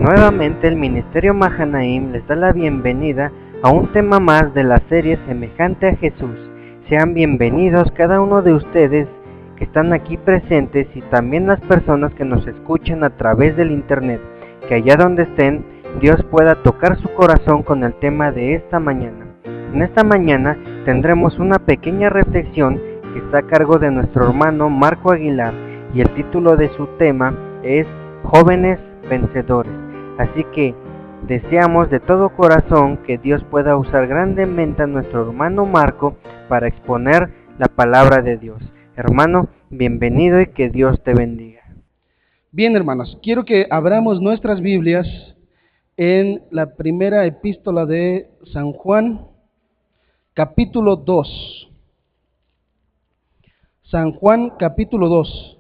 Nuevamente el Ministerio Mahanaim les da la bienvenida a un tema más de la serie Semejante a Jesús. Sean bienvenidos cada uno de ustedes que están aquí presentes y también las personas que nos escuchan a través del internet, que allá donde estén, Dios pueda tocar su corazón con el tema de esta mañana. En esta mañana tendremos una pequeña reflexión que está a cargo de nuestro hermano Marco Aguilar y el título de su tema es Jóvenes Vencedores. Así que deseamos de todo corazón que Dios pueda usar grandemente a nuestro hermano Marco para exponer la palabra de Dios. Hermano, bienvenido y que Dios te bendiga. Bien, hermanos, quiero que abramos nuestras Biblias en la primera epístola de San Juan, capítulo 2. San Juan, capítulo 2,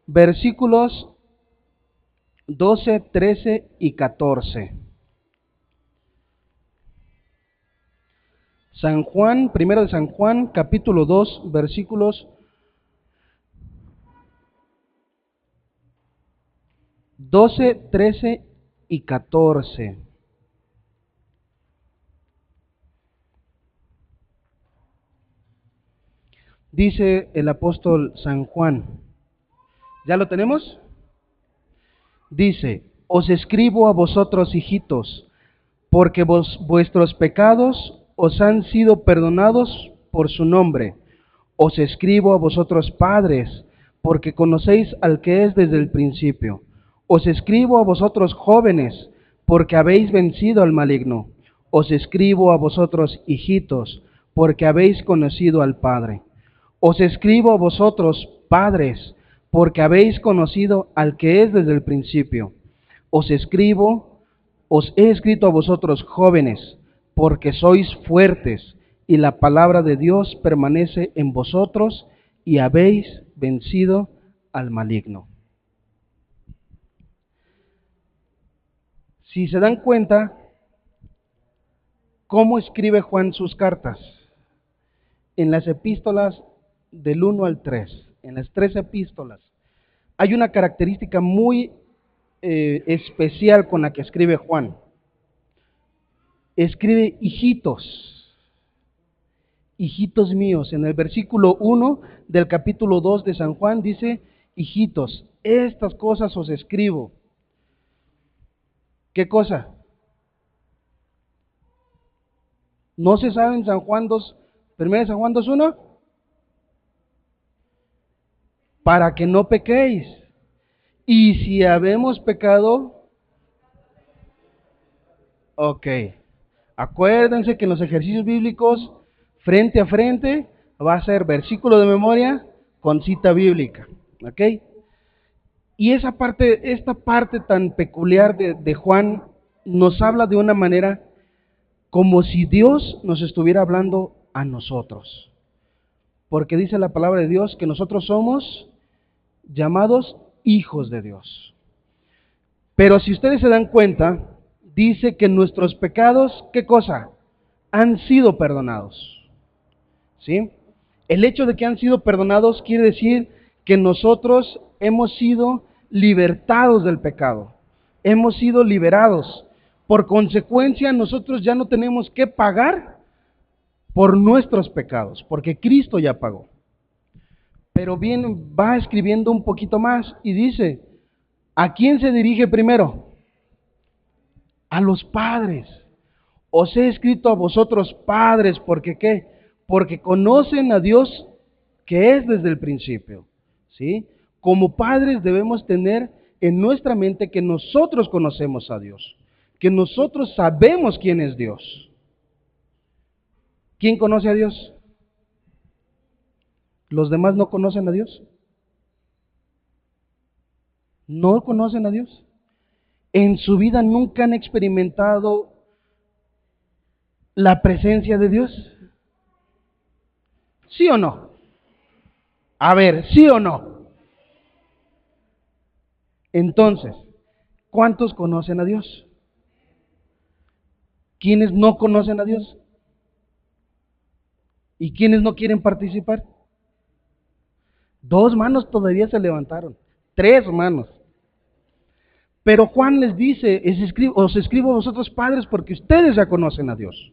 versículos 12, 13 y 14. Primero de San Juan, capítulo 2, versículos 12, 13 y 14. Dice el apóstol San Juan. ¿Ya lo tenemos? Dice: os escribo a vosotros, hijitos, porque vuestros pecados os han sido perdonados por su nombre. Os escribo a vosotros, padres, porque conocéis al que es desde el principio. Os escribo a vosotros, jóvenes, porque habéis vencido al maligno. Os escribo a vosotros, hijitos, porque habéis conocido al Padre. Os escribo a vosotros, padres, porque habéis conocido al que es desde el principio. Os he escrito a vosotros, jóvenes, porque sois fuertes, y la palabra de Dios permanece en vosotros, y habéis vencido al maligno. Si se dan cuenta, ¿cómo escribe Juan sus cartas? En las epístolas del 1 al 3, en las 3 epístolas, hay una característica muy especial con la que escribe Juan. Escribe hijitos, hijitos míos. En el versículo 1 del capítulo 2 de San Juan dice: hijitos, estas cosas os escribo. ¿Qué cosa? ¿No se sabe en San Juan 2, 1 San Juan 2:1? Para que no pequéis. Y si habemos pecado, ok. Acuérdense que en los ejercicios bíblicos, frente a frente, va a ser versículo de memoria con cita bíblica, ¿ok? Y esta parte tan peculiar de Juan nos habla de una manera como si Dios nos estuviera hablando a nosotros. Porque dice la palabra de Dios que nosotros somos llamados hijos de Dios. Pero si ustedes se dan cuenta, dice que nuestros pecados, ¿qué cosa? Han sido perdonados. ¿Sí? El hecho de que han sido perdonados quiere decir que nosotros hemos sido libertados del pecado. Hemos sido liberados. Por consecuencia, nosotros ya no tenemos que pagar por nuestros pecados, porque Cristo ya pagó. Pero bien, va escribiendo un poquito más y dice: ¿a quién se dirige primero? A los padres. Os he escrito a vosotros, padres, ¿porque qué? Porque conocen a Dios que es desde el principio, ¿sí? Como padres debemos tener en nuestra mente que nosotros conocemos a Dios, que nosotros sabemos quién es Dios. ¿Quién conoce a Dios? ¿Los demás no conocen a Dios? ¿No conocen a Dios? ¿En su vida nunca han experimentado la presencia de Dios? ¿Sí o no? A ver, ¿sí o no? Entonces, ¿cuántos conocen a Dios? ¿Quiénes no conocen a Dios? ¿Y quiénes no quieren participar? 2 manos todavía se levantaron. 3 manos. Pero Juan les dice, os escribo a vosotros padres porque ustedes ya conocen a Dios.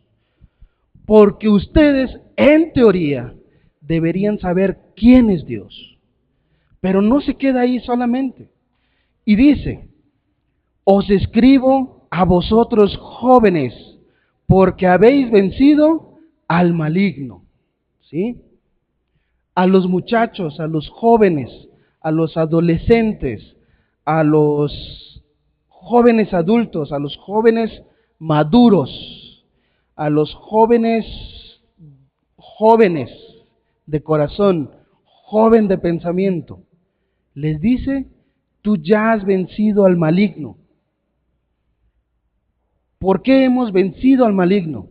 Porque ustedes, en teoría, deberían saber quién es Dios. Pero no se queda ahí solamente. Y dice, os escribo a vosotros jóvenes, porque habéis vencido al maligno. ¿Sí? A los muchachos, a los jóvenes, a los adolescentes, a los jóvenes adultos, a los jóvenes maduros, a los jóvenes de corazón, joven de pensamiento. Les dice, tú ya has vencido al maligno. ¿Por qué hemos vencido al maligno?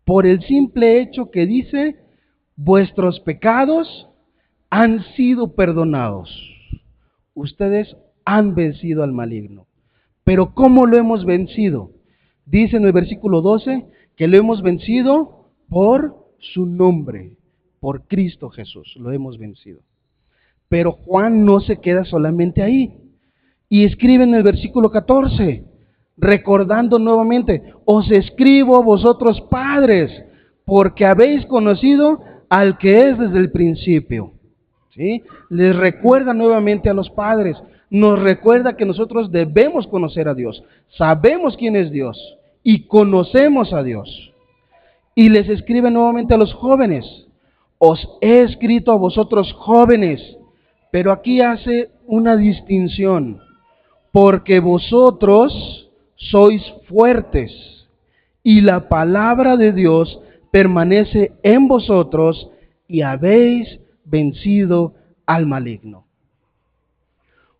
Por el simple hecho que dice, vuestros pecados han sido perdonados. Ustedes han vencido al maligno. Pero ¿cómo lo hemos vencido? Dice en el versículo 12 que lo hemos vencido por su nombre, por Cristo Jesús, lo hemos vencido. Pero Juan no se queda solamente ahí. Y escribe en el versículo 14, recordando nuevamente, os escribo vosotros padres, porque habéis conocido al que es desde el principio. ¿Sí? Les recuerda nuevamente a los padres, nos recuerda que nosotros debemos conocer a Dios, sabemos quién es Dios y conocemos a Dios. Y les escribe nuevamente a los jóvenes, os he escrito a vosotros jóvenes, pero aquí hace una distinción. Porque vosotros sois fuertes y la palabra de Dios permanece en vosotros y habéis vencido al maligno.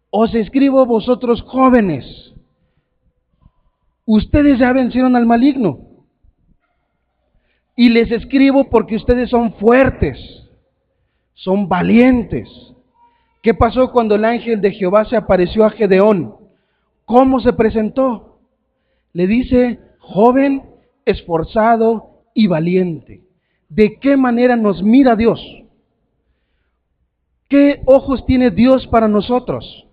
Os escribo a vosotros jóvenes, ustedes ya vencieron al maligno. Y les escribo porque ustedes son fuertes, son valientes. ¿Qué pasó cuando el ángel de Jehová se apareció a Gedeón? ¿Cómo se presentó? Le dice, joven, esforzado y valiente. ¿De qué manera nos mira Dios? ¿Qué ojos tiene Dios para nosotros?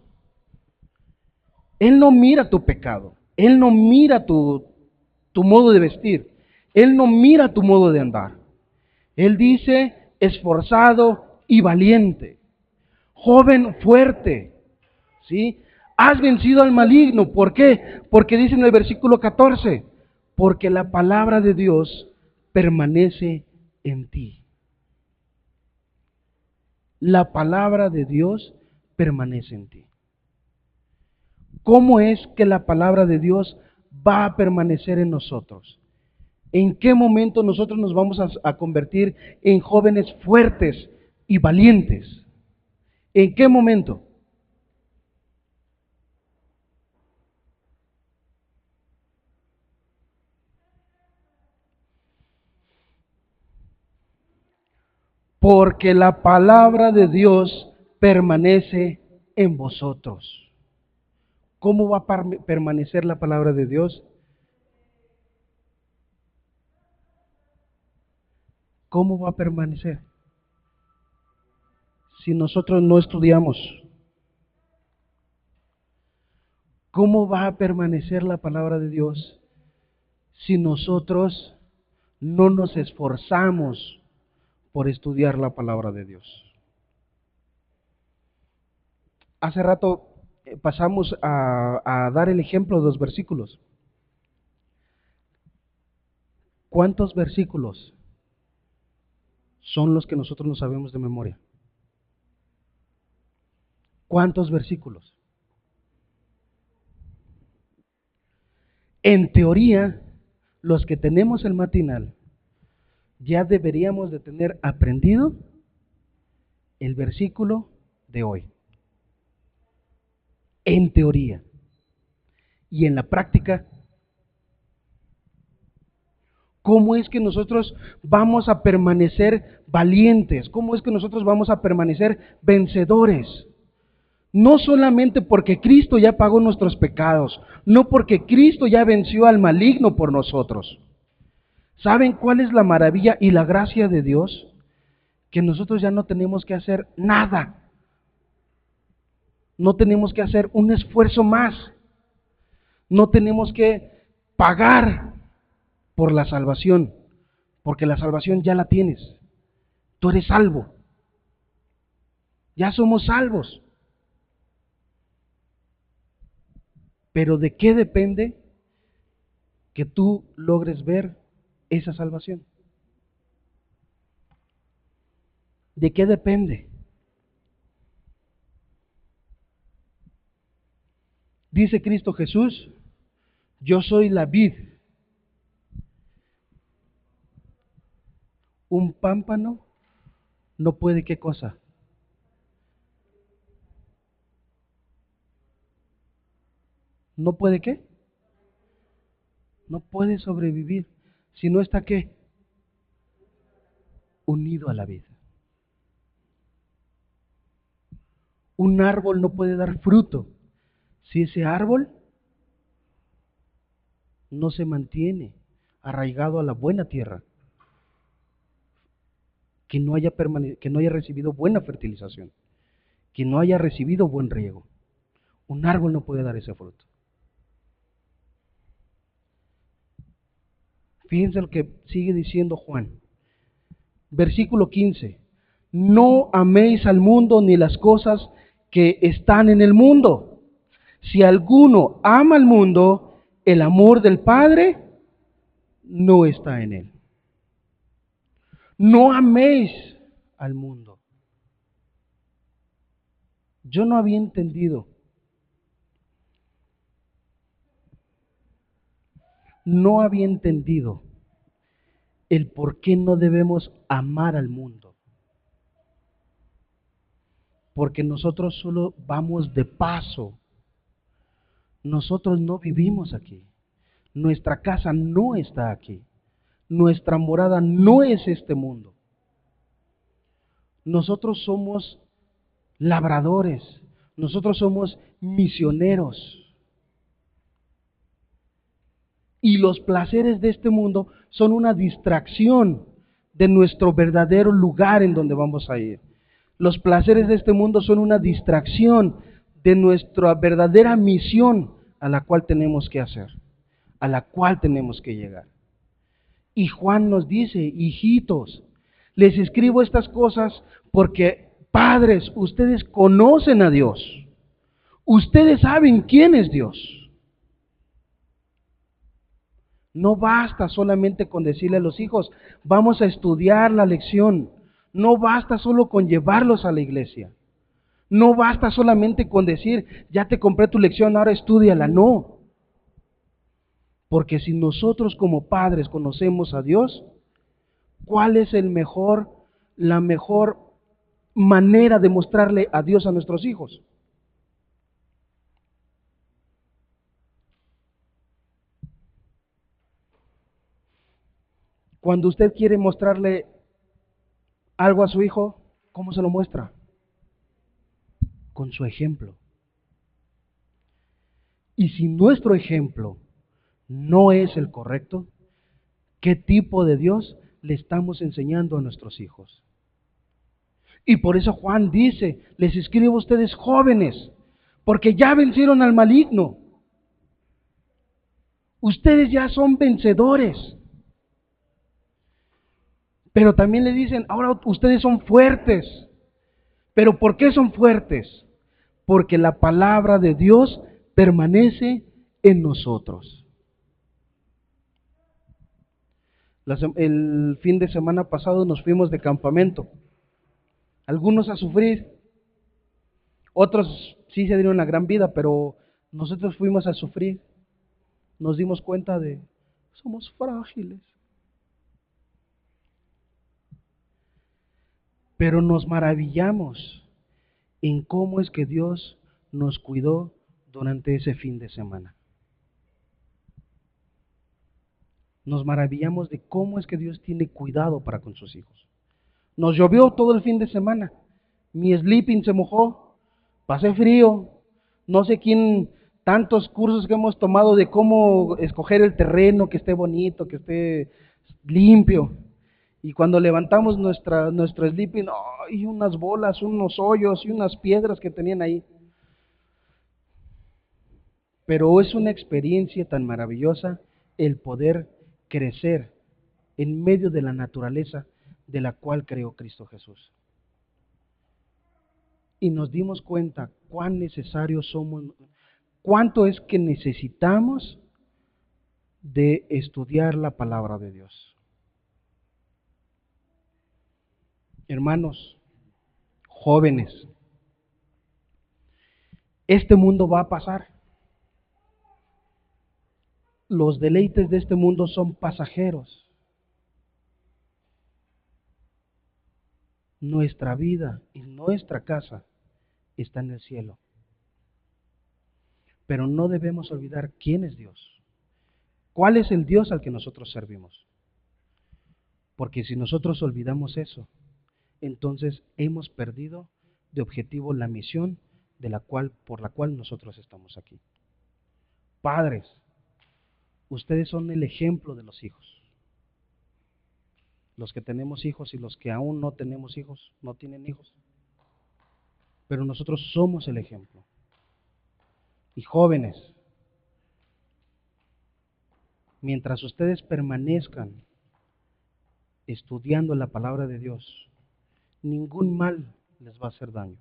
Él no mira tu pecado, Él no mira tu modo de vestir, Él no mira tu modo de andar. Él dice, esforzado y valiente, joven fuerte, ¿sí? Has vencido al maligno. ¿Por qué? Porque dice en el versículo 14, porque la palabra de Dios permanece en ti. La palabra de Dios permanece en ti. ¿Cómo es que la palabra de Dios va a permanecer en nosotros? ¿En qué momento nosotros nos vamos a convertir en jóvenes fuertes y valientes? ¿En qué momento? Porque la palabra de Dios permanece en vosotros. ¿Cómo va a permanecer la palabra de Dios? ¿Cómo va a permanecer? Si nosotros no estudiamos. ¿Cómo va a permanecer la palabra de Dios si nosotros no nos esforzamos por estudiar la palabra de Dios? Hace rato pasamos a dar el ejemplo de los versículos. ¿Cuántos versículos son los que nosotros no sabemos de memoria? ¿Cuántos versículos? En teoría, los que tenemos el matinal, ya deberíamos de tener aprendido el versículo de hoy. En teoría. Y en la práctica, ¿cómo es que nosotros vamos a permanecer valientes? ¿Cómo es que nosotros vamos a permanecer vencedores? No solamente porque Cristo ya pagó nuestros pecados, no porque Cristo ya venció al maligno por nosotros. ¿Saben cuál es la maravilla y la gracia de Dios? Que nosotros ya no tenemos que hacer nada. No tenemos que hacer un esfuerzo más. No tenemos que pagar por la salvación, porque la salvación ya la tienes. Tú eres salvo. Ya somos salvos. Pero ¿de qué depende que tú logres ver esa salvación? ¿De qué depende? Dice Cristo Jesús, yo soy la vid. Un pámpano no puede, ¿qué cosa? ¿No puede qué? No puede sobrevivir si no está ¿qué? Unido a la vid. Un árbol no puede dar fruto si ese árbol no se mantiene arraigado a la buena tierra, que no haya recibido buena fertilización, que no haya recibido buen riego. Un árbol no puede dar ese fruto. Fíjense lo que sigue diciendo Juan. Versículo 15. No améis al mundo ni las cosas que están en el mundo. Si alguno ama al mundo, el amor del Padre no está en él. No améis al mundo. Yo no había entendido. No había entendido el por qué no debemos amar al mundo. Porque nosotros solo vamos de paso. Nosotros no vivimos aquí. Nuestra casa no está aquí. Nuestra morada no es este mundo. Nosotros somos labradores. Nosotros somos misioneros. Y los placeres de este mundo son una distracción de nuestro verdadero lugar en donde vamos a ir. Los placeres de este mundo son una distracción de nuestra verdadera misión a la cual tenemos que hacer, a la cual tenemos que llegar. Y Juan nos dice, hijitos, les escribo estas cosas porque, padres, ustedes conocen a Dios. Ustedes saben quién es Dios. No basta solamente con decirle a los hijos, vamos a estudiar la lección. No basta solo con llevarlos a la iglesia. No basta solamente con decir, ya te compré tu lección, ahora estúdiala. No. Porque si nosotros como padres conocemos a Dios, ¿cuál es la mejor manera de mostrarle a Dios a nuestros hijos? Cuando usted quiere mostrarle algo a su hijo, ¿cómo se lo muestra? Con su ejemplo. Y si nuestro ejemplo no es el correcto, ¿qué tipo de Dios le estamos enseñando a nuestros hijos? Y por eso Juan dice, les escribo a ustedes jóvenes, porque ya vencieron al maligno. Ustedes ya son vencedores. Pero también le dicen, ahora ustedes son fuertes. ¿Pero por qué son fuertes? Porque la palabra de Dios permanece en nosotros. El fin de semana pasado nos fuimos de campamento. Algunos a sufrir, otros sí se dieron la gran vida, pero nosotros fuimos a sufrir. Nos dimos cuenta de, somos frágiles. Pero nos maravillamos en cómo es que Dios nos cuidó durante ese fin de semana. Nos maravillamos de cómo es que Dios tiene cuidado para con sus hijos. Nos llovió todo el fin de semana. Mi sleeping se mojó, pasé frío, no sé quién, tantos cursos que hemos tomado de cómo escoger el terreno, que esté bonito, que esté limpio. Y cuando levantamos nuestro sleeping, ¡ay! Unas bolas, unos hoyos y unas piedras que tenían ahí. Pero es una experiencia tan maravillosa el poder crecer en medio de la naturaleza de la cual creó Cristo Jesús. Y nos dimos cuenta cuán necesarios somos, cuánto es que necesitamos de estudiar la palabra de Dios. Hermanos, jóvenes, este mundo va a pasar. Los deleites de este mundo son pasajeros. Nuestra vida y nuestra casa está en el cielo. Pero no debemos olvidar quién es Dios. ¿Cuál es el Dios al que nosotros servimos? Porque si nosotros olvidamos eso, entonces hemos perdido de objetivo la misión por la cual nosotros estamos aquí. Padres, ustedes son el ejemplo de los hijos. Los que tenemos hijos y los que aún no tenemos hijos, no tienen hijos. Pero nosotros somos el ejemplo. Y jóvenes, mientras ustedes permanezcan estudiando la palabra de Dios, ningún mal les va a hacer daño.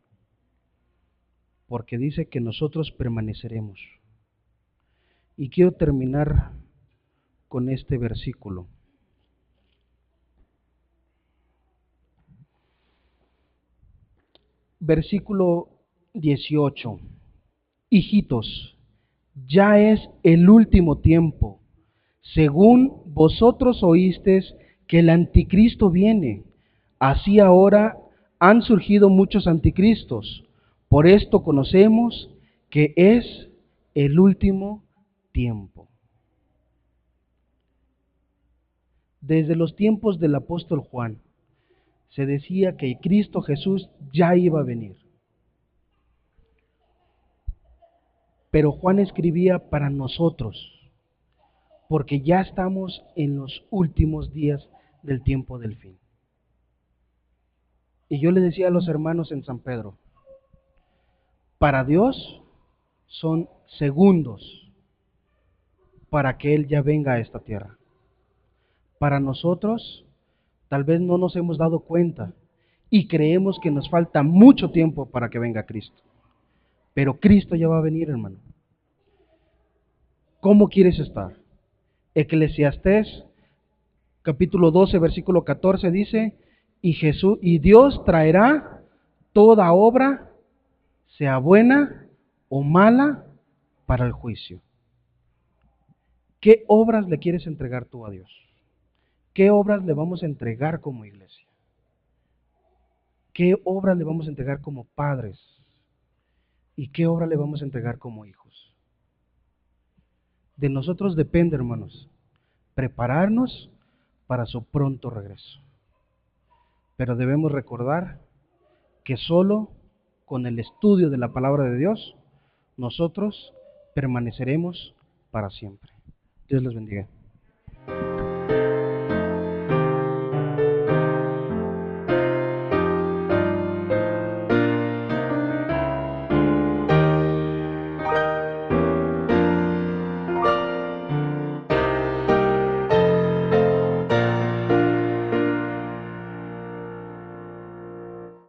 Porque dice que nosotros permaneceremos. Y quiero terminar con este versículo. Versículo 18. Hijitos, ya es el último tiempo. Según vosotros oísteis que el anticristo viene, así ahora han surgido muchos anticristos. Por esto conocemos que es el último tiempo. Desde los tiempos del apóstol Juan, se decía que Cristo Jesús ya iba a venir. Pero Juan escribía para nosotros, porque ya estamos en los últimos días del tiempo del fin. Y yo le decía a los hermanos en San Pedro, para Dios son segundos para que Él ya venga a esta tierra. Para nosotros, tal vez no nos hemos dado cuenta y creemos que nos falta mucho tiempo para que venga Cristo. Pero Cristo ya va a venir, hermano. ¿Cómo quieres estar? Eclesiastés, capítulo 12, versículo 14 dice, y Dios traerá toda obra, sea buena o mala, para el juicio. ¿Qué obras le quieres entregar tú a Dios? ¿Qué obras le vamos a entregar como iglesia? ¿Qué obras le vamos a entregar como padres? ¿Y qué obra le vamos a entregar como hijos? De nosotros depende, hermanos, prepararnos para su pronto regreso. Pero debemos recordar que solo con el estudio de la palabra de Dios, nosotros permaneceremos para siempre. Dios les bendiga.